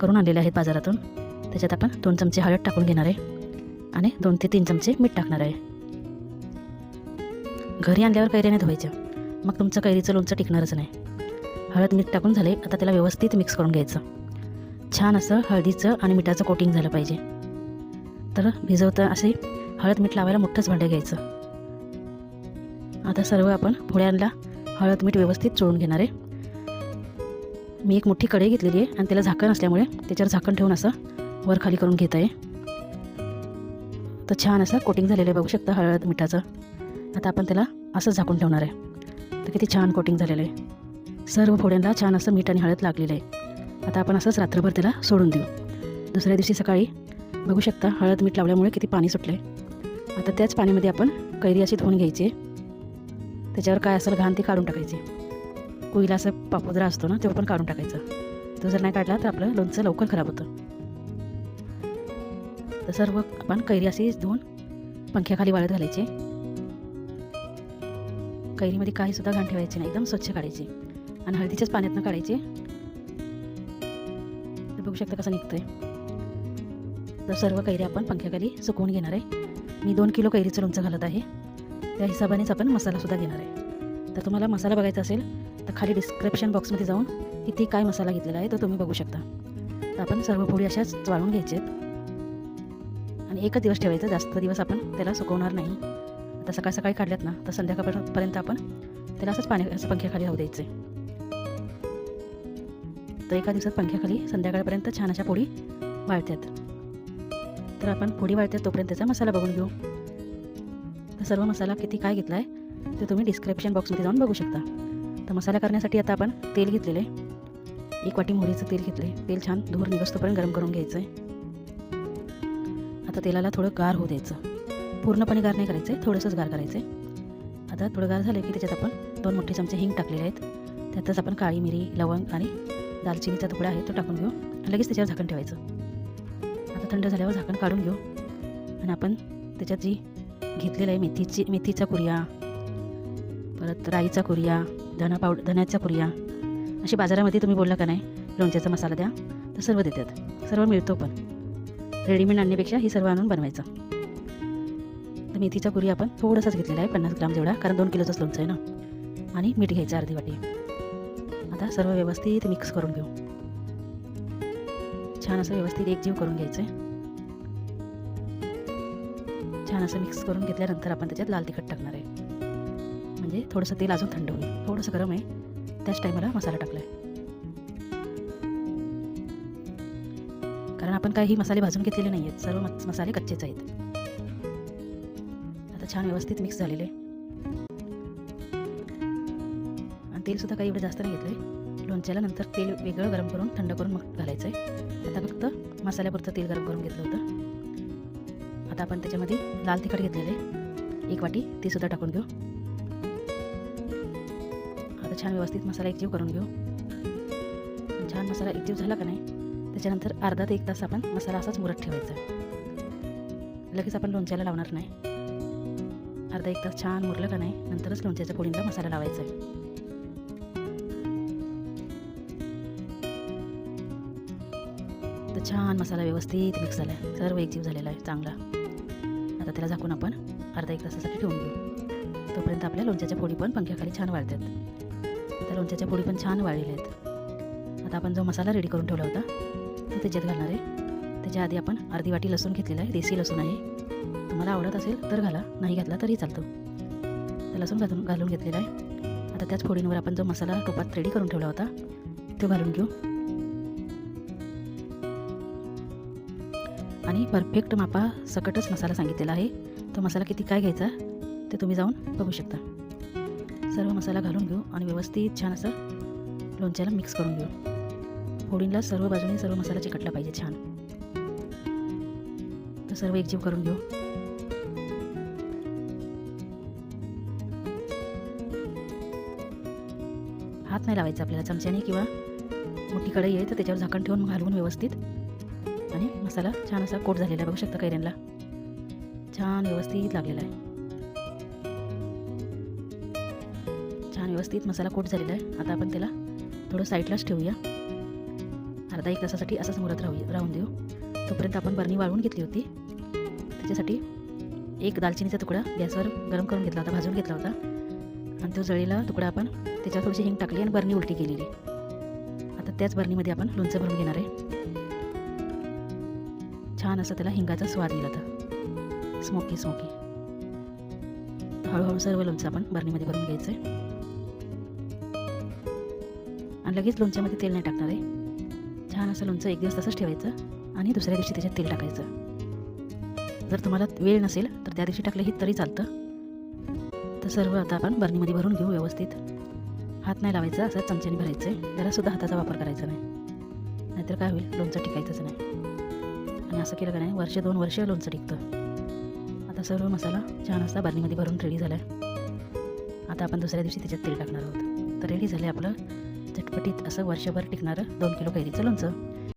करून आणलेले आहेत बाजारातून. त्याच्यात आपण 2 चमचे हळद टाकून घेणार आहे आणि 2 ते 3 चमचे मीठ टाकणार आहे. घरी आणल्यावर कैऱ्या नाही धुवायच्या, मग तुमचं कैरीचं लोणचं टिकणारच नाही. हळद मीठ टाकून झाले, आता त्याला व्यवस्थित मिक्स करून घ्यायचं. छान असं हळदीचं आणि मिठाचं कोटिंग झालं पाहिजे. तर भिजवतं असे हळद मीठ लावायला मोठंच भांडं घ्यायचं. आता सर्व आपण पोळ्यांना हळद मीठ व्यवस्थित चोळून घेणार आहे. मी एक मोठी कढई घेतलेली आहे आणि त्याला झाकण असल्यामुळे त्याच्यावर झाकण ठेवून असं वर खाली करून घेत आहे. तर छान असं कोटिंग झालेलं आहे, बघू शकता हळद मिठाचं. आता आपण त्याला असंच झाकून ठेवणार आहे. तर किती छान कोटिंग झालेलं आहे. सर्व फोड्यांना छान असं मीठ आणि हळद लागलेलं आहे. आता आपण असंच रात्रभर त्याला सोडून देऊ. दुसऱ्या दिवशी सकाळी बघू शकता हळद मीठ लावल्यामुळे किती पाणी सुटलं आहे. आता त्याच पाण्यामध्ये आपण कैरी अशी धुवून घ्यायची. त्याच्यावर काय असेल घाण ती काढून टाकायची. कुईला असं पापुद्रा असतो ना, तो पण काढून टाकायचा. तो जर नाही काढला तर आपलं लोणचं लवकर खराब होतं. तर सर्व आपण कैरी अशी धुवून पंख्याखाली वाळत घालायची. कैरीमध्ये काही सुद्धा घाण ठेवायची नाही, एकदम स्वच्छ काढायची आणि हळदीच्याच पाण्यातनं काढायची. तर बघू शकता कसं निघतंय. तर सर्व कैरी आपण पंख्याखाली सुकवून घेणार आहे. मी 2 किलो कैरीचं लोणचं घालत आहे. त्या हिशोबानेच आपण मसालासुद्धा घेणार आहे. तर तुम्हाला मसाला बघायचा असेल तर खाली डिस्क्रिप्शन बॉक्समध्ये जाऊन किती काय मसाला घेतलेला आहे तो तुम्ही बघू शकता. तर आपण सर्व फोडी अशाच वाळून घ्यायचे आणि एकच दिवस ठेवायचं, जास्त दिवस आपण त्याला सुकवणार नाही. आता सकाळ सकाळी काढल्यात ना, तर संध्याकाळपर्यंत आपण त्याला असं पंख्याखाली राहू द्यायचं. तर एका दिवसात पंख्याखाली संध्याकाळपर्यंत छान अशा पोळी वाळतात. तर आपण पोळी वाळतात तोपर्यंत त्याचा मसाला बघून घेऊ. तर सर्व मसाला किती काय घेतला आहे ते तुम्ही डिस्क्रिप्शन बॉक्समध्ये जाऊन बघू शकता. तर मसाला करण्यासाठी आता आपण तेल घेतलेलं आहे. 1 वाटी मोहरीचं तेल घेतलं आहे. तेल छान धूर निघस्तोपर्यंत गरम करून घ्यायचं आहे. आता तेलाला थोडं गार होऊ द्यायचं. पूर्णपणे गार नाही करायचं आहे, थोडंसंच गार करायचं आहे. आता थोडं गार झालं की त्याच्यात आपण 2 मोठे चमचे हिंग टाकलेले आहेत. त्यातच आपण काळी मिरी, लवंग आणि दालचिनीचा तुकडा आहे तो टाकून घेऊ आणि लगेच त्याच्यावर झाकण ठेवायचं. आता थंड झाल्यावर झाकण काढून घेऊ आणि आपण त्याच्यात जी घेतलेलं आहे मेथीचा कुरिया, परत राईचा कुरिया, धण्याचा कुरिया, अशी बाजारामध्ये तुम्ही बोलला का नाही लोणच्याचा मसाला द्या तर सर्व देतात. सर्व मिळतो, पण रेडीमेड आणण्यापेक्षा ही सर्व आणून बनवायचं. तर मेथीचा कुरिया आपण थोडंसंच घेतलेला आहे, 50 ग्राम जेवढा, कारण 2 किलोचंच लोणचं आहे ना. आणि मीठ घ्यायचं अर्धी वाटी. आता सर्व व्यवस्थित मिक्स करून घेऊ. छान असं व्यवस्थित एकजीव करून घ्यायचं आहे. छान असं मिक्स करून घेतल्यानंतर आपण त्याच्यात लाल तिखट टाकणार आहे. म्हणजे थोडंसं तेल अजून थंड होईल, थोडंसं गरम आहे, त्याच टायमाला मसाला टाकला आहे. कारण आपण काही मसाले भाजून घेतलेले नाही आहेत, सर्व मसाले कच्चेच आहेत. आता छान व्यवस्थित मिक्स झालेले आणि तेलसुद्धा काही एवढं जास्त नाही घेतलं आहे. लोणच्याला नंतर तेल वेगळं गरम करून थंड करून मग घालायचं आहे. आता फक्त मसाल्यापुरतं तेल गरम करून घेतलं होतं. आता आपण त्याच्यामध्ये लाल तिखट घेतलेले 1 वाटी, ते सुद्धा टाकून घेऊ. आता छान व्यवस्थित मसाला एकजीव करून घेऊ. छान मसाला एकजीव झाला का नाही, त्याच्यानंतर अर्धा ते 1 तास आपण मसाला असाच मुरत ठेवायचा. लगेच आपण लोणच्याला लावणार नाही. अर्धा 1 तास छान मुरलं का नाही, नंतरच लोणच्याच्या पोळींना मसाला लावायचा आहे. तर छान मसाला व्यवस्थित मिक्स झाला आहे, सर्व एकजीव झालेला आहे चांगला. आता त्याला झाकून आपण अर्धा 1 तासासाठी ठेवून घेऊ. तोपर्यंत आपल्या लोणच्याच्या पोळी पण पंख्याखाली छान वाळतात. आता लोणच्याच्या पोळी पण छान वाळलेल्या आहेत. आता आपण जो मसाला रेडी करून ठेवला होता तो त्याच्यात घालणार आहे. त्याच्या आधी आपण अर्धी वाटी लसूण घेतलेला आहे, देसी लसूण आहे. तुम्हाला आवडत असेल तर घाला, नाही घातला तरी चालतो. तर लसूण घालून घेतलेला आहे. आता त्याच फोडींवर आपण जो मसाला टोपात रेडी करून ठेवला होता तो घालून घेऊ आणि परफेक्ट मापा सकटच मसाला सांगितलेला आहे. तो मसाला किती काय घ्यायचा ते तुम्ही जाऊन बघू शकता. सर्व मसाला घालून घेऊ आणि व्यवस्थित छान असं लोणच्याला मिक्स करून घेऊ. फोडींला सर्व बाजूने सर्व मसाला चिकटला पाहिजे छान. तर सर्व एकजीव करून घेऊ. हात नाही लावायचा आपल्याला, चमच्याने किंवा मोठी कढई आहे तर त्याच्यावर झाकण ठेवून घालून व्यवस्थित. आणि मसाला छान असा कोट झालेला आहे, बघू शकता कैऱ्यांना छान व्यवस्थित लागलेला आहे. छान व्यवस्थित मसाला कोट झालेला आहे. आता आपण त्याला थोडं साईडलाच ठेवूया. अर्धा 1 तासासाठी असंच मुरत राहून देऊ. तोपर्यंत आपण बरणी वाळवून घेतली होती. त्याच्यासाठी एक दालचिनीचा तुकडा गॅसवर गरम करून घेतला होता, भाजून घेतला होता आणि तो जळलेला तुकडा आपण त्याच्यावर थोडीशी हिंग टाकली आणि बरणी उलटी केलेली. आता त्याच बरणीमध्ये आपण लोणचं भरून घेणार आहे. छान असं त्याला हिंगाचा स्वाद येईल. आता स्मोकी हळूहळू सर्व लोणचं आपण बरणीमध्ये भरून घ्यायचं आहे आणि लगेच लोणच्यामध्ये तेल नाही टाकणार आहे. छान असं लोणचं 1 दिवस तसंच ठेवायचं आणि दुसऱ्या दिवशी त्याच्यात तेल टाकायचं. जर तुम्हाला वेळ नसेल तर त्या दिवशी टाकलंही तरी चालतं. तर सर्व आता आपण बरणीमध्ये भरून घेऊ व्यवस्थित. हात नाही लावायचा, असं चमच्याने भरायचं आहे. जरासुद्धा हाताचा वापर करायचा नाही, नाहीतर काय होईल, लोणचं टिकायचंच नाही. आणि असं केलं का नाही, 1-2 वर्ष लोणचं टिकतं. आता सर्व मसाला छान असा बरणीमध्ये भरून रेडी झाला आहे. आता आपण दुसऱ्या दिवशी त्याच्यात तेल टाकणार आहोत. तर रेडी झालं आपलं चटपटीत असं वर्षभर टिकणारं 2 किलो कैरीचं लोणचं.